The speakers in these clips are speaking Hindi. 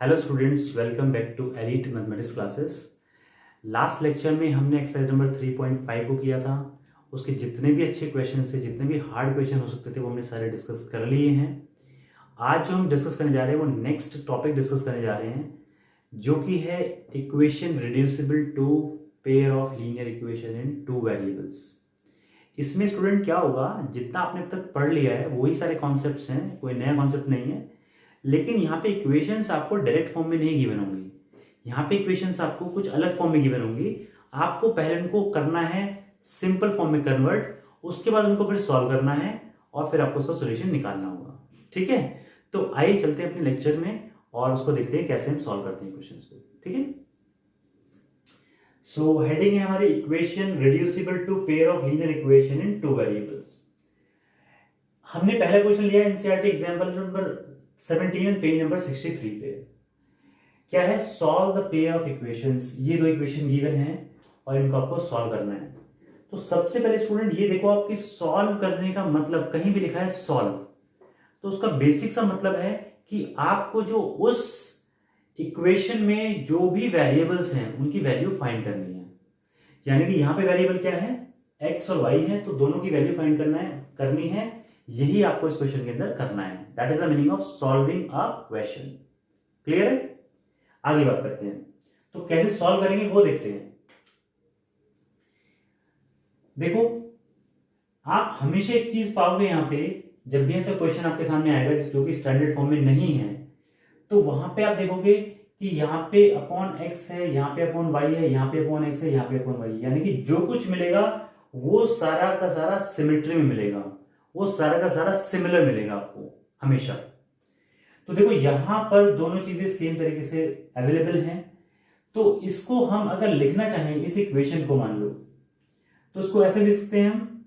Hello students, welcome back to elite mathematics classes. Last lecture में हमने एक्सरसाइज नंबर 3.5 को किया था। उसके जितने भी अच्छे क्वेश्चन थे, जितने भी हार्ड क्वेश्चन हो सकते थे, वो हमने सारे डिस्कस कर लिए हैं। आज जो हम डिस्कस करने जा रहे हैं वो नेक्स्ट टॉपिक डिस्कस करने जा रहे हैं, जो कि है equation reducible to pair of linear equation in two variables. इसमें स्टूडेंट क्या होगा, जितना आपने अब तक पढ़ लिया है वही सारे कॉन्सेप्ट्स हैं, कोई नया कॉन्सेप्ट नहीं है। लेकिन यहाँ पे इक्वेशंस आपको डायरेक्ट फॉर्म में नहीं गिवन होंगी, यहाँ पे इक्वेशंस आपको कुछ अलग फॉर्म में गिवन होंगी। आपको पहले उनको करना है सिंपल फॉर्म में कन्वर्ट, उसके बाद उनको फिर सॉल्व करना है और फिर आपको उसका सोल्यूशन निकालना होगा। ठीक है, तो आइए चलते हैं अपने लेक्चर में और उसको देखते हैं कैसे हम सॉल्व करते हैं क्वेश्चंस को। ठीक है, सो हेडिंग है हमारी equation reducible to pair of linear equation in two variables. हमने पहला क्वेश्चन लिया NCERT example number 17 page number 63 पे। क्या है, solve the pair of equations. ये दो इक्वेशन गिवन है और इनको आपको सॉल्व करना है। तो सबसे पहले स्टूडेंट ये देखो, आपकी सॉल्व करने का मतलब कहीं भी लिखा है सॉल्व, तो उसका बेसिक सा मतलब है कि आपको जो उस इक्वेशन में जो भी वेरिएबल्स हैं उनकी वैल्यू फाइंड करनी है। यानी कि यहां पे वेरिएबल क्या है, एक्स और वाई है, तो दोनों की वैल्यू फाइंड करनी है। यही आपको इस क्वेश्चन के अंदर करना है। That is the meaning of solving a question. Clear है, आगे बात करते हैं। तो कैसे सॉल्व करेंगे वो देखते हैं। देखो, आप हमेशा एक चीज पाओगे यहां पे, जब भी ऐसा क्वेश्चन आपके सामने आएगा जो कि स्टैंडर्ड फॉर्म में नहीं है, तो वहां पे आप देखोगे कि यहाँ पे अपॉन एक्स है, यहाँ पे अपॉन वाई है, यहाँ पे अपॉन एक्स है, यहाँ पे अपॉन वाई, यानी कि जो कुछ मिलेगा वो सारा का सारा सिमेट्री में मिलेगा, वो सारा का सारा सिमिलर मिलेगा आपको हमेशा। तो देखो यहां पर दोनों चीजें सेम तरीके से अवेलेबल हैं। तो इसको हम अगर लिखना चाहें, इस इक्वेशन को मान लो, तो इसको ऐसे लिख सकते हैं हम,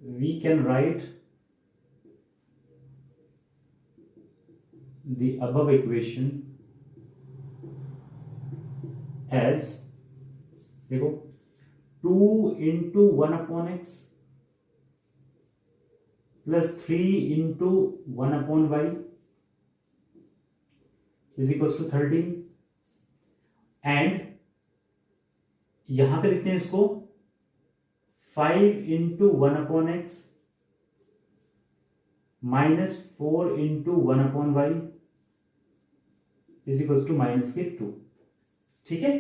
we can write the above equation as, देखो 2 into 1 upon X plus 3 into 1 upon Y is equal to 13। And यहां पे लिखते हैं इसको 5 into 1 upon X minus 4 into 1 upon Y is equal to minus के 2। ठीक है,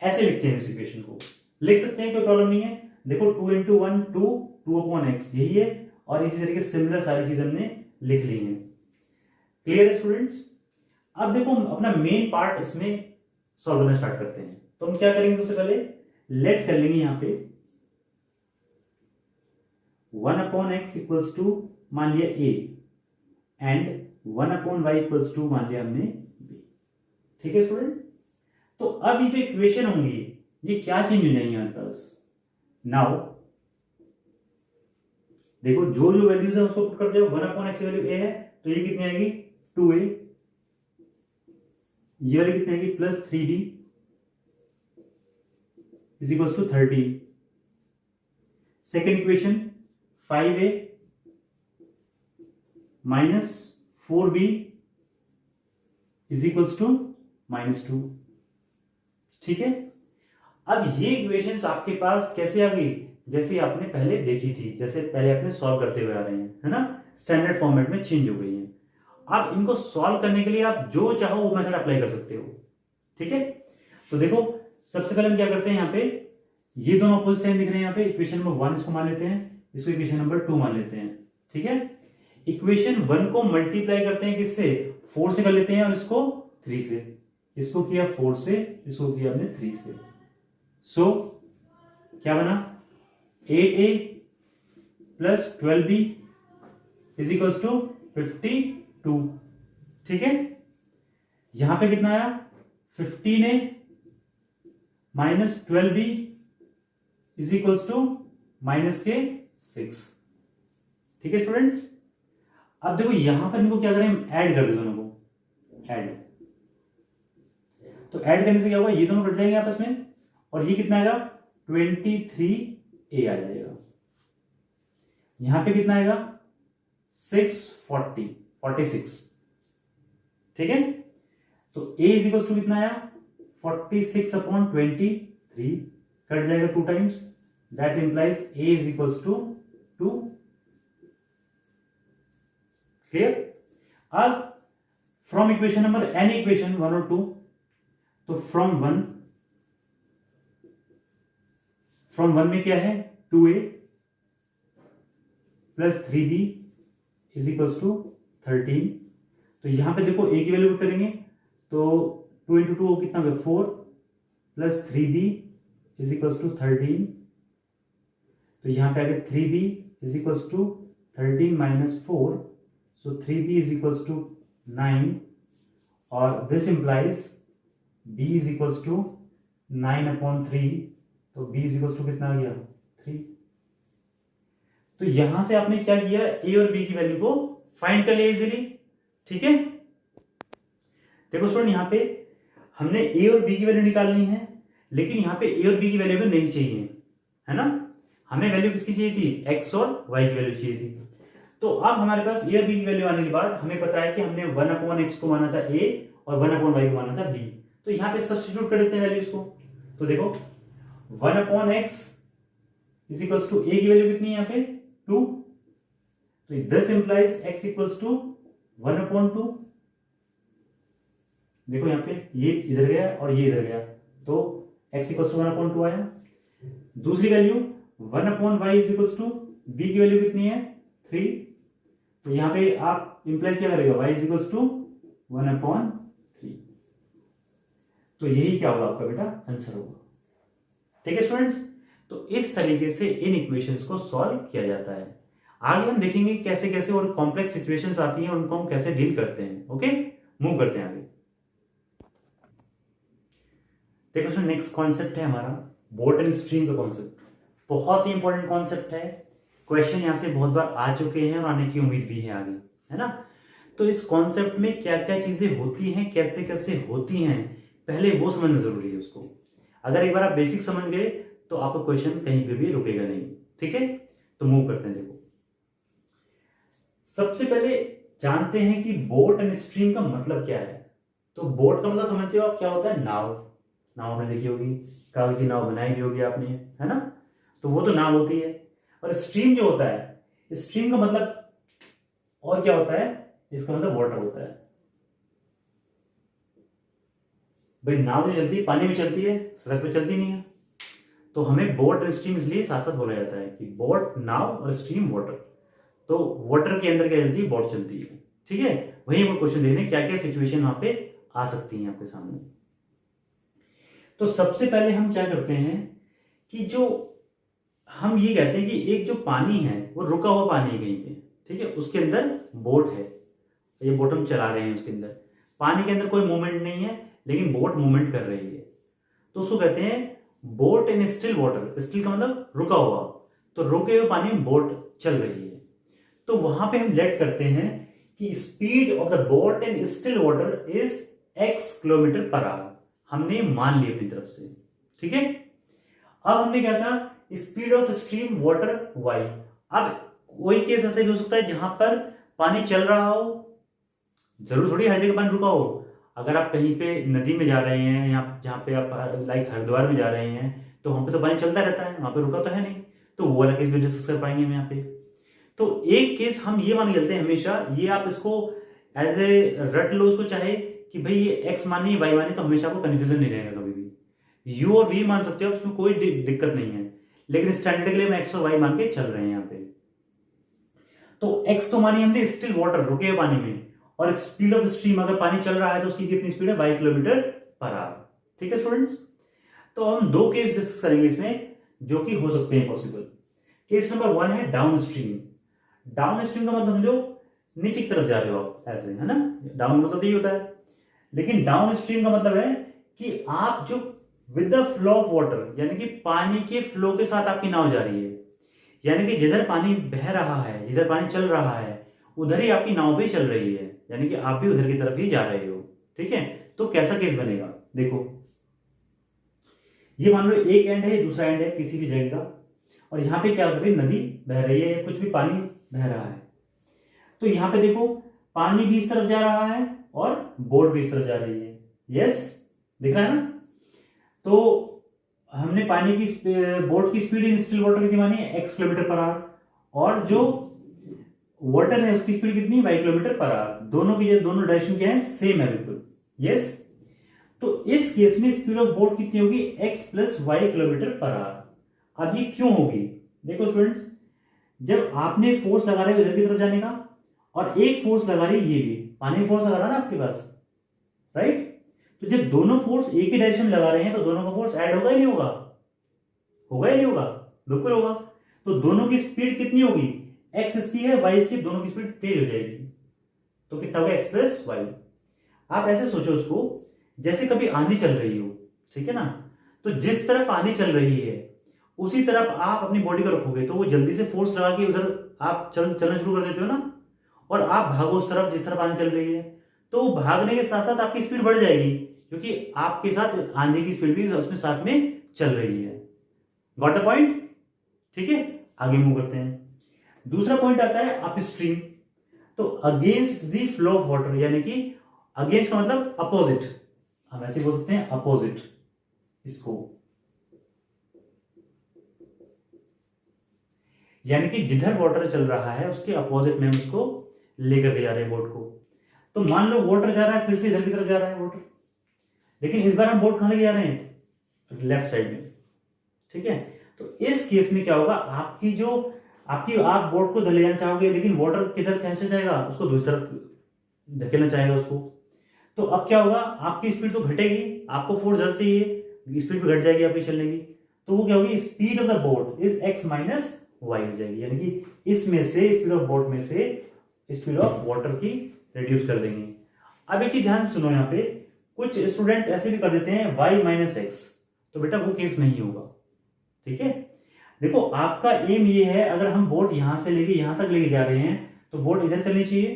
ऐसे लिखते हैं इस इक्वेशन को, लिख सकते हैं, कोई प्रॉब्लम नहीं है। देखो 2 इंटू 1 2 अपॉन एक्स यही है, और इसी तरीके सिमिलर सारी चीज हमने लिख ली है। क्लियर है स्टूडेंट्स। अब देखो अपना मेन पार्ट इसमें सॉल्व करना स्टार्ट करते हैं। तो हम क्या करेंगे, सबसे पहले लेट कर लेंगे यहां पे 1 अपॉन एक्स इक्वल्स टू मान लिया A and 1 upon Y equals to मान लिया हमने बी। ठीक है स्टूडेंट, तो अब ये जो इक्वेशन होंगी ये क्या चेंज हो जाएंगे हमारे पास। नाउ देखो जो जो वैल्यूज है उसको पुट कर दो। 1 अपॉन एक्स की वैल्यू ए है, तो ये कितनी आएगी 2a, ये वाली कितनी आएगी plus 3b is equal to 30। Second equation 5a minus 4b is equal to minus 2। ठीक है, अब ये इक्वेशंस आपके पास कैसे आ गई, जैसे आपने पहले देखी थी, जैसे पहले आपने सॉल्व करते हुए आ रहे हैं, है ना, स्टैंडर्ड फॉर्मेट में चेंज हो गई है। अब इनको सॉल्व करने के लिए आप जो चाहो वो मेथड अप्लाई कर सकते हो। ठीक है, तो देखो सबसे पहले हम क्या करते हैं, यहाँ पे ये दोनों अपोजिट साइन दिख रहे हैं, यहाँ पे इक्वेशन नंबर 1 इसको मान लेते हैं, इसको इक्वेशन नंबर 2 मान लेते हैं। ठीक है, इक्वेशन 1 को मल्टीप्लाई करते हैं किससे, 4 से कर लेते हैं, और इसको 3 से, इसको किया 4 से, इसको किया हमने 3 से। सो क्या बना, 8a plus 12b is equal to 52। ठीक है, यहां पे कितना आया 15a minus 12b is equal to minus के 6। ठीक है स्टूडेंट्स, अब देखो यहां पर इनको क्या करें, ऐड कर दे दोनों को, ऐड। तो ऐड करने से क्या होगा, ये दोनों कट जाएंगे आपस में, और ये कितना आएगा 23a आ जाएगा। यहां पे कितना आएगा 640 46। ठीक है, तो a इज इक्वल टू कितना आया 46/23, कट जाएगा 2 times, that implies a is equal to 2। Clear. अब from equation number any equation 1 और 2, तो फ्रॉम वन में क्या है 2a plus 3b is equal to 13। तो यहां पे देखो a की वैल्यू करेंगे तो 2 इंटू 2 कितना हो गया 4 plus 3b is equal to 13। तो यहां पे आ गया 3b is equal to 13 minus 4, so 3b is equal to 9 और this implies b is equal to 9/3, तो b इज इक्वल टू कितना आ गया 3। तो यहां से आपने क्या किया a और b की वैल्यू को फाइंड कर लिया इजीली। ठीक है, देखो स्टूडेंट यहां पे हमने a और b की वैल्यू निकालनी है, लेकिन यहां पे a और b की वैल्यू भी नहीं चाहिए, है ना। हमें वैल्यू किसकी चाहिए थी x और y की वैल्यू चाहिए थी। तो अब हमारे पास a और b की वैल्यू आने के बाद हमें पता है कि हमने 1/x को माना था a और 1/y को माना था b। तो यहां पे सब्स्टिट्यूट कर देते हैं वैल्यूज को। तो देखो 1/x is equal to a की वैल्यू कितनी है यहाँ पे 2, तो this implies x equals to 1/2। देखो यहाँ पे ये इधर गया और ये इधर गया, तो x इक्वल्स टू 1/2 आया। दूसरी value 1/y is equals to b की वैल्यू कितनी है 3, तो यहाँ पे आप इंप्लाइज क्या करेगा y इज इक्वल्स टू 1/3। तो यही क्या होगा आपका बेटा आंसर होगा। ठीक है स्टूडेंट्स, तो इस तरीके से इन इक्वेशंस को सॉल्व किया जाता है। आगे हम देखेंगे कैसे कैसे और कॉम्प्लेक्स सिचुएशंस आती हैं उनको हम कैसे डील करते हैं। ओके, मूव करते हैं आगे। देखो सर नेक्स्ट कॉन्सेप्ट है हमारा बोट एंड स्ट्रीम का कॉन्सेप्ट। बहुत ही इंपॉर्टेंट कॉन्सेप्ट है, क्वेश्चन यहां से बहुत बार आ चुके हैं और आने की उम्मीद भी है आगे, है ना। तो इस कॉन्सेप्ट में क्या क्या चीजें होती हैं, कैसे कैसे होती हैं, पहले वो समझना जरूरी है उसको। अगर एक बार आप बेसिक समझ गए तो आपका क्वेश्चन कहीं पे भी रुकेगा नहीं। ठीक है, तो मूव करते हैं। देखो सबसे पहले जानते हैं कि बोट एंड स्ट्रीम का मतलब क्या है। तो बोट का मतलब समझते हो आप क्या होता है, नाव। नाव आपने देखी होगी, कागजी नाव बनाई भी होगी आपने, है ना, तो वो तो नाव होती है। और स्ट्रीम जो होता है, स्ट्रीम का मतलब और क्या होता है, इसका मतलब वाटर होता है। भाई नाव जो चलती है पानी में चलती है, सड़क पे चलती नहीं है, तो हमें बोट और स्ट्रीम इसलिए साथ साथ बोला जाता है कि बोट नाव और स्ट्रीम वाटर। तो वाटर के अंदर क्या चलती है, बोट चलती है। ठीक है, वही हम क्वेश्चन देखने क्या क्या सिचुएशन वहां पे आ सकती है आपके सामने। तो सबसे पहले हम क्या करते हैं कि जो हम ये कहते हैं कि एक जो पानी है वो रुका हुआ पानी है कहीं पे, ठीक है, उसके अंदर बोट है, ये बोट हम चला रहे हैं, उसके अंदर पानी के अंदर कोई मूवमेंट नहीं है लेकिन बोट मूवमेंट कर रही है, तो उसको कहते हैं boat in still water. Still का मतलब रुका हुआ, तो रुके हुए पानी में बोट चल रही है। तो वहां पे हम लेट करते हैं कि speed of the boat in still water is x km/h। हमने मान लिया अपनी तरफ से। ठीक है, अब हमने क्या कहा speed of stream water y। अब कोई केस ऐसे भी हो सकता है जहां पर पानी चल रहा हो, जरूर थोड़ी हर जगह पानी रुका हो। अगर आप कहीं पे नदी में जा रहे हैं या जहाँ पे आप लाइक हरिद्वार में जा रहे हैं तो वहां पे तो पानी चलता रहता है, वहां पे रुका तो है नहीं, तो वो वाला केस भी डिस्कस कर पाएंगे हम यहाँ पे। तो एक केस हम ये मान के चलते हैं हमेशा, ये आप इसको एज ए रट लो उसको, चाहे कि भाई ये एक्स मानिए वाई मानिए, तो हमेशा आपको कंफ्यूजन नहीं रहेगा कभी भी। यू और वी मान सकते हो, उसमें कोई दिक्कत नहीं है, लेकिन स्टैंडर्ड के लिए हम एक्स और वाई मान के चल रहे हैं यहाँ पे। तो एक्स तो मानिए हमने स्टिल वाटर, रुके हुए पानी में, और स्पीड ऑफ स्ट्रीम अगर पानी चल रहा है तो उसकी कितनी स्पीड है y km/h। ठीक है स्टूडेंट्स, तो हम दो केस डिस्कस करेंगे इसमें जो कि हो सकते हैं पॉसिबल। केस नंबर 1 है डाउन स्ट्रीम। डाउन स्ट्रीम का मतलब जो नीचे की तरफ जा रहे हो आप, ऐसे, है ना, डाउन मतलब यही होता है। लेकिन डाउन स्ट्रीम का मतलब है कि आप जो with the flow of water, यानी कि पानी के फ्लो के साथ आपकी नाव जा रही है, यानी कि जिधर पानी बह रहा है, जिधर पानी चल रहा है उधर ही आपकी नाव भी चल रही है, यानी कि आप भी उधर की तरफ ही जा रहे हो। ठीक है, तो कैसा केस बनेगा, देखो ये मान लो एक एंड है, दूसरा एंड है किसी भी जगह का, और यहां पे क्या हो रही है, नदी बह रही है या कुछ भी पानी बह रहा है। तो यहां पे देखो पानी भी इस तरफ जा रहा है और बोट भी इस तरफ जा रही है। यस, दिख रहा है ना। तो हमने पानी की बोट की स्पीड इन स्टिल वाटर कितनी मानी है, x किलोमीटर पर आवर, और जो वाटर है उसकी स्पीड कितनी, y किलोमीटर पर आवर। दोनों की दोनों डायरेक्शन क्या है, सेम है बिल्कुल। यस, तो इस केस में स्पीड ऑफ बोट कितनी होगी, x plus Y kilometre per hour. अब ये क्यों होगी, देखो स्टूडेंट्स, जब आपने फोर्स लगा रहे हो इधर की तरफ जाने का, और एक फोर्स लगा रही है ये भी, पानी में फोर्स लगा रहा है ना आपके पास, राइट। तो जब दोनों फोर्स एक ही डायरेक्शन में लगा रहे हैं तो दोनों का फोर्स ऐड होगा ही नहीं होगा, होगा ही नहीं होगा, बिल्कुल होगा। तो दोनों की स्पीड कितनी होगी, x इसकी है, y इसकी, दोनों की स्पीड तेज हो जाएगी। तो कितना होगा, x प्लस वाई। आप ऐसे सोचो उसको, जैसे कभी आंधी चल रही हो, ठीक है ना, तो जिस तरफ आंधी चल रही है उसी तरफ आप अपनी बॉडी को रखोगे तो वो जल्दी से फोर्स लगा के उधर आप चलना शुरू कर देते हो ना, और आप भागो उस तरफ जिस तरफ आंधी चल रही है, तो भागने के साथ साथ आपकी स्पीड बढ़ जाएगी, क्योंकि आपके साथ आंधी की स्पीड भी उसमें साथ में चल रही है। गॉट अ पॉइंट, ठीक है। आगे मूव करते हैं। दूसरा पॉइंट आता है अपस्ट्रीम। तो against the flow of water, यानी कि अगेंस्ट का मतलब अपोजिट, हम ऐसे बोल सकते हैं अपोजिट इसको, यानी कि जिधर वाटर चल रहा है उसके अपोजिट में हम उसको लेकर के जा रहे हैं बोट को। तो मान लो वाटर जा रहा है, फिर से इधर की तरफ जा रहा है वाटर, लेकिन इस बार हम बोट कहां लेके जा रहे हैं, लेफ्ट साइड में, ठीक है। तो इस केस में क्या होगा, आपकी जो आप बोट को ले जाना चाहोगे, लेकिन वाटर किधर कैसे जाएगा, उसको दूसरी तरफ धकेलना चाहेगा उसको। तो अब क्या होगा, आपकी स्पीड तो घटेगी, आपको फोर्स जल्द से ही स्पीड भी घट जाएगी आपकी चलने की। तो वो क्या होगी, speed of the boat is x minus Y हो जाएगी, यानी कि इसमें से स्पीड ऑफ बोट में से स्पीड ऑफ वाटर की रिड्यूस कर देंगे। अब एक चीज ध्यान से सुनो, यहाँ पे कुछ स्टूडेंट्स ऐसे भी कर देते हैं y माइनस एक्स, तो बेटा वो केस नहीं होगा, ठीक है। देखो आपका एम ये है, अगर हम बोट यहां से लेके यहां तक लेके जा रहे हैं तो बोट इधर चलनी चाहिए।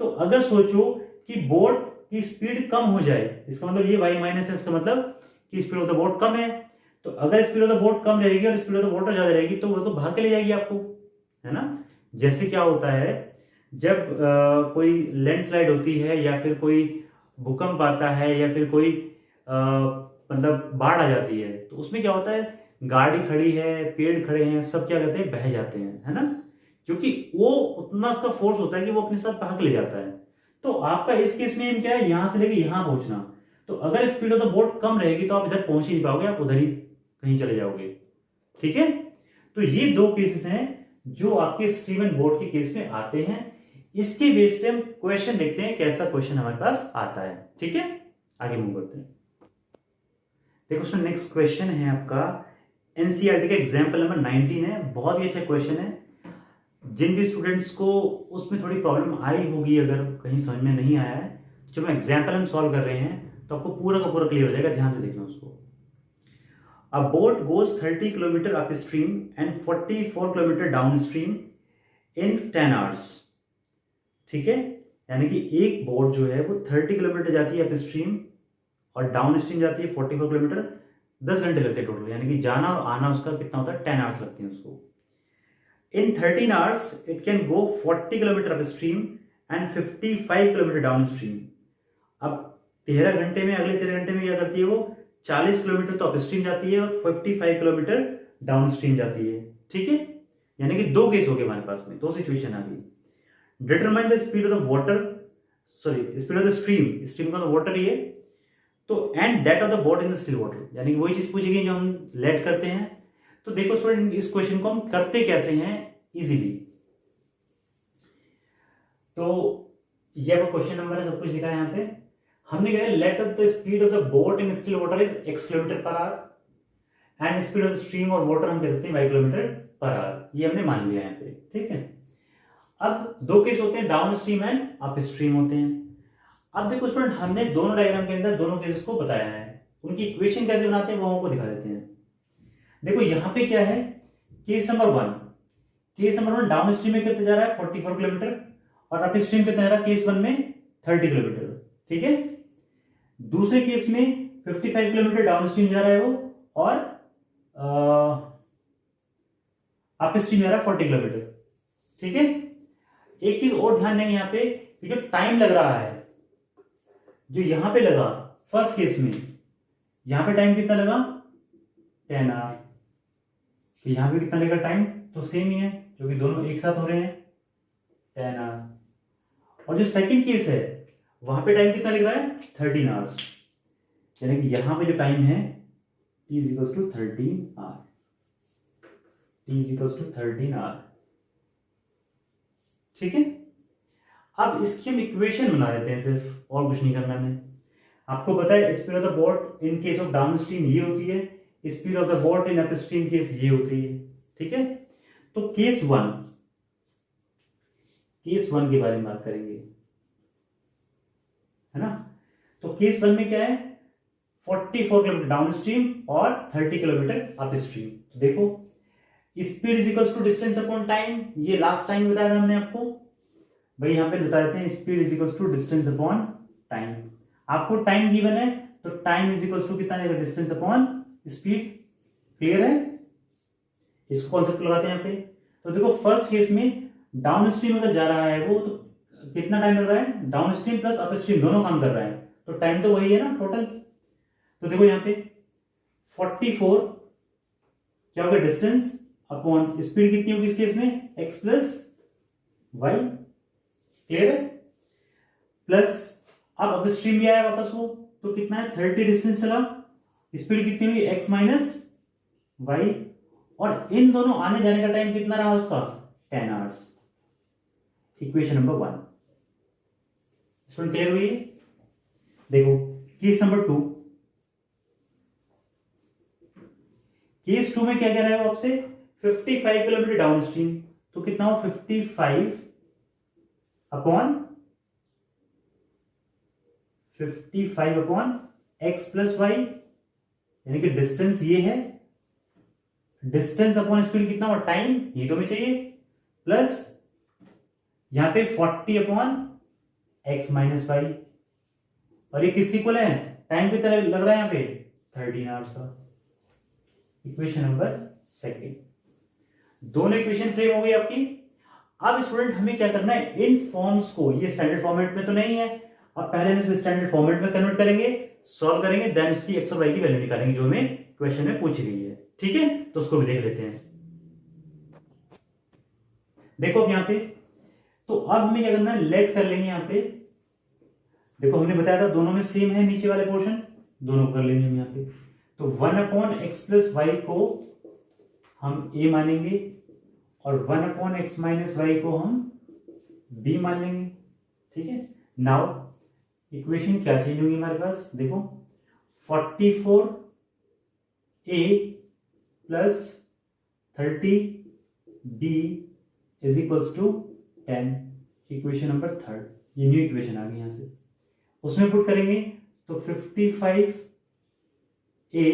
तो अगर सोचो कि बोट की स्पीड कम हो जाए, इसका मतलब ये y माइनस एक्स का मतलब कि स्पीड ऑफ द बोट कम है। तो अगर स्पीड ऑफ द बोट कम रहेगी और स्पीड ऑफ द वाटर ज्यादा रहेगी तो वो तो भाग के ले जाएगी आपको, है ना। जैसे क्या होता है, जब कोई लैंडस्लाइड होती है या फिर कोई भूकंप आता है या फिर कोई मतलब बाढ़ आ जाती है, तो उसमें क्या होता है, गाड़ी खड़ी है, पेड़ खड़े हैं, सब क्या करते हैं, बह जाते हैं, है ना, क्योंकि वो उतना उसका फोर्स होता है कि वो अपने साथ भाग ले जाता है। तो आपका इस केस में क्या है, यहां से लेके यहां पहुंचना। तो अगर स्पीड ऑफ द बोट कम रहेगी तो आप इधर पहुंच ही नहीं पाओगे, आप उधर ही कहीं चले जाओगे, ठीक है। तो ये दो केसेस हैं जो आपके स्ट्रीम एंड बोट के केस में आते हैं। इसके बेस पे हम क्वेश्चन देखते हैं, कैसा क्वेश्चन हमारे पास आता है, ठीक है। आगे मूव करते हैं। देखो नेक्स्ट क्वेश्चन है आपका एनसीईआरटी का एग्जाम्पल नंबर 19 है, बहुत ही अच्छा क्वेश्चन है। जिन भी स्टूडेंट्स को उसमें थोड़ी प्रॉब्लम आई होगी, अगर कहीं समझ में नहीं आया है, जो मैं एग्जाम्पल हम सॉल्व कर रहे हैं तो आपको पूरा का पूरा क्लियर हो जाएगा, ध्यान से देखना उसको। अ boat goes 30 kilometre up stream and 44 kilometre down stream in 10 hours, ठीक है। यानी कि एक बोट जो है वो 30 किलोमीटर जाती है अप स्ट्रीम और डाउन स्ट्रीम जाती है 44 किलोमीटर, 10 घंटे लगते हैं टोटल, यानी कि जाना और आना उसका कितना होता है, 10 आवर्स लगते हैं उसको। इन 13 hours it can go 40 kilometre up stream and 55 kilometre down stream. अब 13 घंटे में, अगले 13 घंटे में क्या करती है वो, 40 किलोमीटर तो अप स्ट्रीम जाती है और 55 किलोमीटर डाउन स्ट्रीम जाती है, ठीक है। यानी कि दो केस हो गए हमारे पास में, दो सिचुएशन आ गई। Determine the speed of the water, sorry speed of the stream, stream का वाटर ही है, तो and that of the boat in the still water, यानी कि वही चीज पूछेगी जो हम लेट करते हैं। तो देखो स्टूडेंट, इस क्वेश्चन को हम करते कैसे हैं इजीली। तो ये आपका क्वेश्चन नंबर है, सब कुछ लिखा है यहाँ पे। हमने कहा let the speed of the boat in still water is x kilometre per our and speed of the stream और वाटर हम कह सकते हैं y किलोमीटर पर आवर, ये हमने मान लिया यहाँ पे, ठीक है। अब दो केस होते हैं, down stream and up stream होते हैं। अब देखो स्टूडेंट, हमने दोनों डायग्राम के अंदर दोनों केसेस को बताया है, उनकी इक्वेशन कैसे बनाते हैं वो हमको दिखा देते हैं। देखो यहाँ पे क्या है, केस नंबर 1 डाउन स्ट्रीम में कितना जा रहा है 44 किलोमीटर और अप स्ट्रीम कितना जा रहा है केस 1 में 30 किलोमीटर, ठीक है। दूसरे केस में 55 किलोमीटर डाउन स्ट्रीम जा रहा है वो और अप स्ट्रीम जा रहा है 40 किलोमीटर, ठीक है। एक चीज और ध्यान देंगे यहाँ पे कि जो टाइम लग रहा है, जो यहां पे लगा फर्स्ट केस में यहां पे टाइम कितना लगा 10 आवर, तो यहां पे कितना लेगा टाइम, तो सेम ही है क्योंकि दोनों एक साथ हो रहे हैं 10 आवर। और जो सेकंड केस है वहां पे टाइम कितना लिख रहा है 13 आवर्स, यानी कि यहां पे जो टाइम है t is equal to 13 hour, t is equal to 13 hour. ठीक है, अब इसकी हम इक्वेशन बना देते हैं सिर्फ, और कुछ नहीं करना हमें। आपको पता है speed of the boat in case of down stream ये होती है, speed of the boat in up stream case ये होती है। ठीक है, तो केस वन के बारे में बात करेंगे, है ना। तो केस वन में क्या है 44 किलोमीटर डाउन स्ट्रीम और 30 किलोमीटर अप स्ट्रीम। तो देखो speed is equal to distance upon time, ये लास्ट टाइम बताया था हमने आपको, भाई यहां पे बता देते हैं speed is equal to distance upon time. आपको टाइम गिवन है तो टाइम इज इक्वल टू कितना आएगा डिस्टेंस अपॉन स्पीड। क्लियर है, इसको कॉन्सेप्ट लगाते हैं यहाँ पे। तो देखो फर्स्ट केस में डाउन स्ट्रीम अगर जा रहा है वो, तो कितना टाइम लग रहा है, down stream plus up stream दोनों काम कर रहा है, तो टाइम तो वही है ना टोटल। तो देखो यहाँ पे 44 क्या होगा डिस्टेंस अपॉन स्पीड कितनी होगी इस केस में x प्लस वाई। क्लियर है, प्लस अब अप स्ट्रीम भी आया वापस वो, तो कितना है 30 डिस्टेंस चला, स्पीड कितनी हुई x माइनस वाई, और इन दोनों आने जाने का टाइम कितना रहा उसका 10 hours. Equation number 1 student clear हुई है। देखो केस नंबर 2, केस 2 में क्या कह रहा है आपसे 55 किलोमीटर डाउन स्ट्रीम, तो कितना हो 55 अपॉन एक्स प्लस वाई, यानी कि डिस्टेंस ये है, डिस्टेंस अपॉन स्पीड कितना हो टाइम ये तो हमें चाहिए, प्लस यहां पे 40 अपॉन एक्स माइनस वाई, और ये किसकी इक्वल है टाइम कितना लग रहा है यहां पे 13 आवर्स का। इक्वेशन नंबर 2, दोनों इक्वेशन फ्रेम हो गई आपकी। अब स्टूडेंट हमें क्या करना है इन फॉर्म्स को, ये स्टैंडर्ड फॉर्मेट में तो नहीं है, अब पहले हम इसे स्टैंडर्ड फॉर्मेट में कन्वर्ट करेंगे, सॉल्व करेंगे, देन उसकी एक्स और वाई की वैल्यू निकालेंगे जो हमें क्वेश्चन में पूछी गई है। ठीक है, तो उसको भी देख लेते हैं। देखो अब यहां पे, तो अब हमें क्या करना है लेट कर लेंगे यहां पे। देखो हमने बताया था दोनों में सेम है नीचे वाले पोर्शन, दोनों कर लेंगे हम यहां पे। तो 1 अपॉन एक्स प्लस वाई को हम a मानेंगे और 1 अपॉन एक्स माइनस वाई को हम b मान लेंगे। ठीक है, नाउ इक्वेशन क्या चेंज होगी हमारे पास, देखो 44a plus 30b is equals to 10। Equation number 3, ये न्यू इक्वेशन आ गई यहां से, उसमें पुट करेंगे तो 55a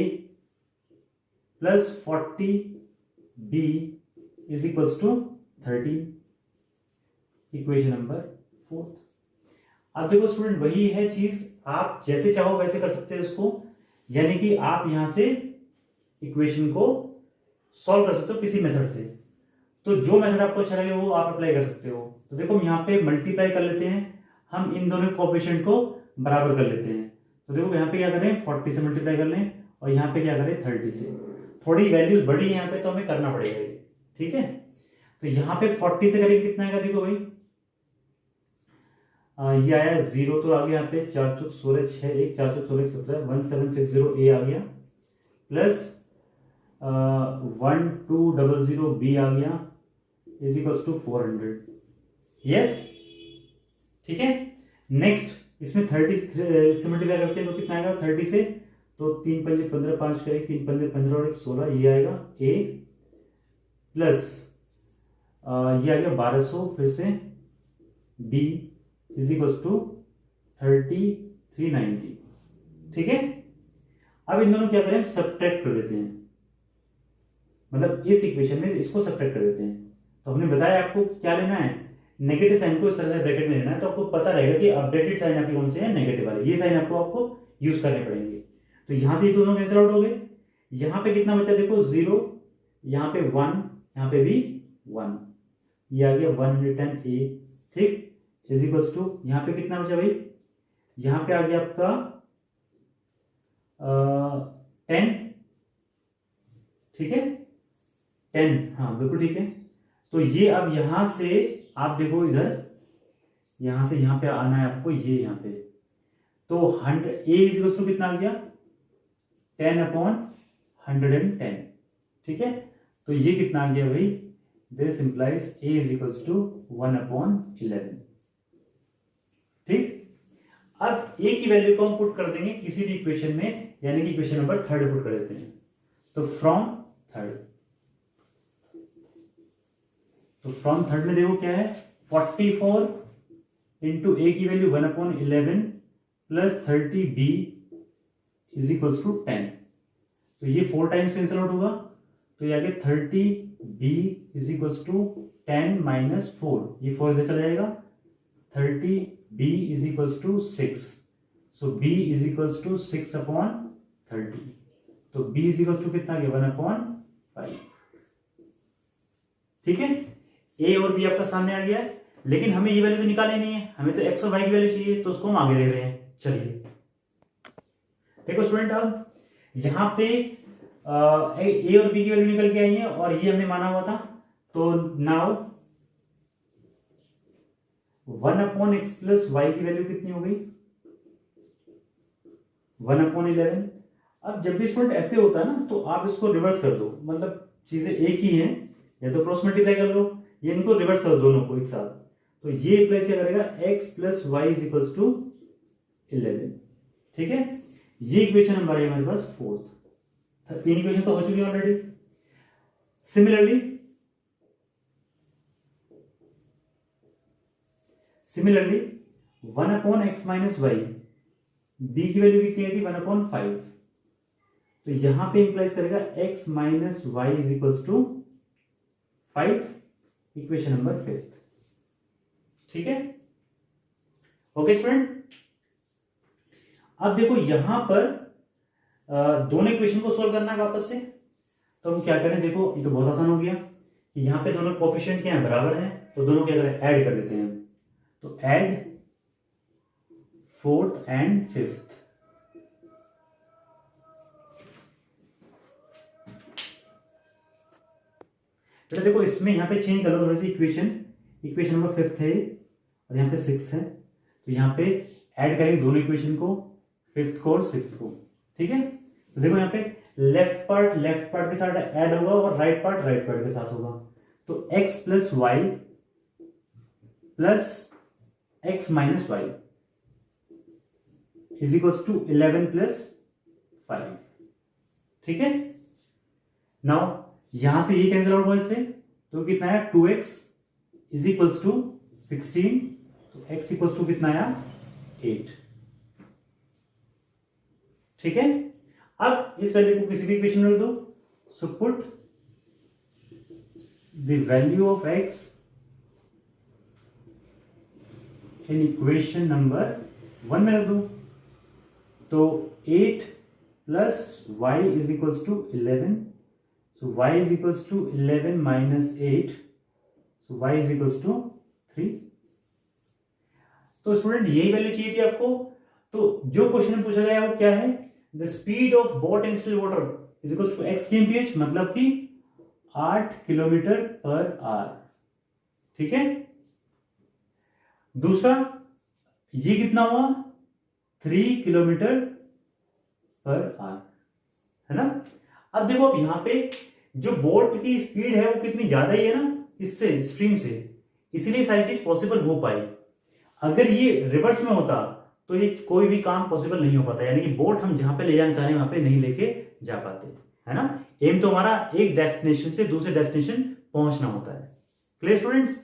plus 40b is equals to 30। Equation number 4। अब देखो स्टूडेंट वही है चीज, आप जैसे चाहो वैसे कर सकते हो इसको, यानी कि आप यहां से इक्वेशन को सॉल्व कर सकते हो किसी मेथड से। तो जो मेथड आपको अच्छा लगे वो आप अप्लाई कर सकते हो। तो देखो हम यहाँ पे मल्टीप्लाई कर लेते हैं, हम इन दोनों कोएफिशिएंट को बराबर कर लेते हैं। तो देखो यहाँ पे क्या करें 40 से मल्टीप्लाई कर लें और यहाँ पे क्या करें 30 से। थोड़ी वैल्यूज बड़ी है यहाँ पे तो हमें करना पड़ेगा ये। ठीक है, तो यहाँ पे 40 से करीब कितना आएगा देखो भाई, ये आया 0 तो आ गया यहाँ पे 4 चौक 16 6 1 4 चौक 16 17 1760 a आ गया, प्लस 1200 b आ गया इज इक्वल्स टू 400। यस, ठीक है। नेक्स्ट इसमें 30 से मल्टीप्लाई करते हैं तो कितना आएगा 30 से, तो 3 पंजे 15 5 करें 3 पंजे 15 और 1 16, ये आएगा a, प्लस ये आ गया 1200 फिर से b इज इक्वल्स टू 3390। ठीक है, अब इन दोनों क्या करें सब्ट्रैक्ट कर देते हैं, मतलब इस इक्वेशन में इसको सब्ट्रैक्ट कर देते हैं। तो हमने बताया आपको क्या लेना है, नेगेटिव साइन को इस तरह से ब्रैकेट में लेना है, तो आपको पता रहेगा कि अपडेटेड साइन आपके कौन से हैं नेगेटिव वाले, ये साइन आपको यूज करने पड़ेंगे। तो यहां से ये दोनों कैंसिल आउट हो गए, यहां पे कितना बचा देखो 0, यहाँ पे 1, यहाँ पे भी 1, ये आ गया 110a। ठीक, इज इक्वल्स टू यहाँ पे कितना बचा भाई, यहाँ पे आ गया आपका 10, ठीक है 10, हाँ बिल्कुल ठीक है। तो ये अब यहां से आप देखो इधर, यहां से यहां पे आना है आपको, ये यहां पे, तो 100 ए इज इक्वल टू कितना आ गया 10/110, ठीक है। तो ये कितना आ गया भाई, this implies A is equal to 1/11, ठीक। अब ए की वैल्यू को हम पुट कर देंगे किसी भी इक्वेशन में, यानी कि इक्वेशन नंबर 3 पुट कर देते हैं। तो फ्रॉम थर्ड में देखो क्या है, 44 इंटू ए की value 1/11 plus 30b is equal to 10। तो ये 4 टाइम्स कैंसिल आउट होगा, तो ये आगे 30b is equal to 10 minus 4, ये 4 से चला जाएगा, 30b is equal to 6, so b is equal to 6/30, तो b इज इक्वल टू कितना आ गया 1/5, ठीक है। a और b आपका सामने आ गया है, लेकिन हमें ये वैल्यू तो निकालनी नहीं है, हमें तो x और y की वैल्यू चाहिए, तो उसको हम आगे दे रहे हैं। चलिए देखो स्टूडेंट, अब यहां पे a और b की वैल्यू निकल के आई है और ये हमने माना हुआ था, तो नाउ 1/x प्लस y की वैल्यू कितनी हो गई 1/11। अब जब भी स्टूडेंट ऐसे होता है ना, तो आप इसको रिवर्स कर दो, मतलब चीजें एक ही हैं, या तो क्रॉस मल्टीप्लाई कर लो, ये इनको रिवर्स कर दो दोनों को एक साथ। तो ये प्लस क्या करेगा x plus Y is equals to 11, ठीक है। ये इक्वेशन नंबर है हमारे पास 4th, 3 इक्वेशन तो हो चुकी है already. Similarly 1/x minus Y, b की वैल्यू कितनी आई थी 1/5, तो यहां पे इंप्लाइज करेगा x minus Y is equals to 5, equation number 5th, ठीक है। ओके स्टूडेंट, अब देखो यहां पर दोनों इक्वेशन को सोल्व करना है वापस से, तो हम क्या करें, देखो ये तो बहुत आसान हो गया कि यहां पे दोनों कोफिशिएंट क्या है बराबर हैं, तो दोनों क्या करें ऐड कर देते हैं। तो ऐड 4th एंड 5th, तो देखो इसमें यहां पे चेंज कर लो थोड़ी सी इक्वेशन नंबर 5th है और यहाँ पे 6th है, तो यहाँ पे ऐड करेंगे दोनों इक्वेशन को, 5th को और 6th को, ठीक है। तो देखो यहाँ पे लेफ्ट पार्ट के साथ ऐड होगा और राइट पार्ट के साथ होगा, तो x plus Y plus x minus Y is equal to 11 plus 5, ठीक है। नाउ यहां से ये कैंसिल आउट हुआ इससे, तो कितना है 2x इज इक्वल्स टू 16, तो x इक्वल्स टू कितना आया 8, ठीक है। अब इस वैल्यू को किसी भी इक्वेशन में रख दो, so put the value of x in equation number 1 में रख दो, तो 8 plus Y is equals to 11, so y is equals to 11 minus 8, so y is equals to 3। तो स्टूडेंट यही वैल्यू चाहिए थी आपको, तो जो क्वेश्चन पूछा गया वो क्या है, the speed of boat in still water is equals to x kmph, मतलब कि 8 किलोमीटर पर आवर, ठीक है। दूसरा ये कितना हुआ 3 किलोमीटर पर आवर, है ना। अब देखो अब यहां पे जो बोट की स्पीड है वो कितनी ज्यादा ही है ना इससे, स्ट्रीम से, इसीलिए सारी चीज पॉसिबल हो पाई। अगर ये रिवर्स में होता तो ये कोई भी काम पॉसिबल नहीं हो पाता, यानी कि बोट हम जहां पे ले जाना चाह रहे हैं वहां पे नहीं लेके जा पाते, है ना। एम तो हमारा एक डेस्टिनेशन से दूसरे डेस्टिनेशन पहुंचना होता है। क्लियर स्टूडेंट्स,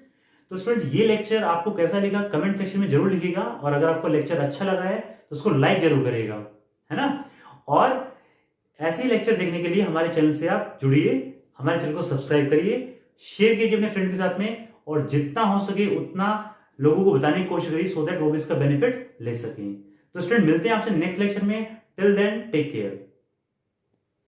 तो स्टूडेंट ये लेक्चर आपको कैसा लगा कमेंट सेक्शन में जरूर लिखिएगा, और अगर आपको लेक्चर अच्छा लगा है तो उसको लाइक जरूर करिएगा, है ना। और ऐसे ही लेक्चर देखने के लिए हमारे चैनल से आप जुड़िए, हमारे चैनल को सब्सक्राइब करिए, शेयर कीजिए अपने फ्रेंड के साथ में, और जितना हो सके उतना लोगों को बताने की कोशिश करिए, सो दैट वो भी इसका बेनिफिट ले सकें। तो स्टूडेंट मिलते हैं आपसे नेक्स्ट लेक्चर में, टिल देन टेक केयर।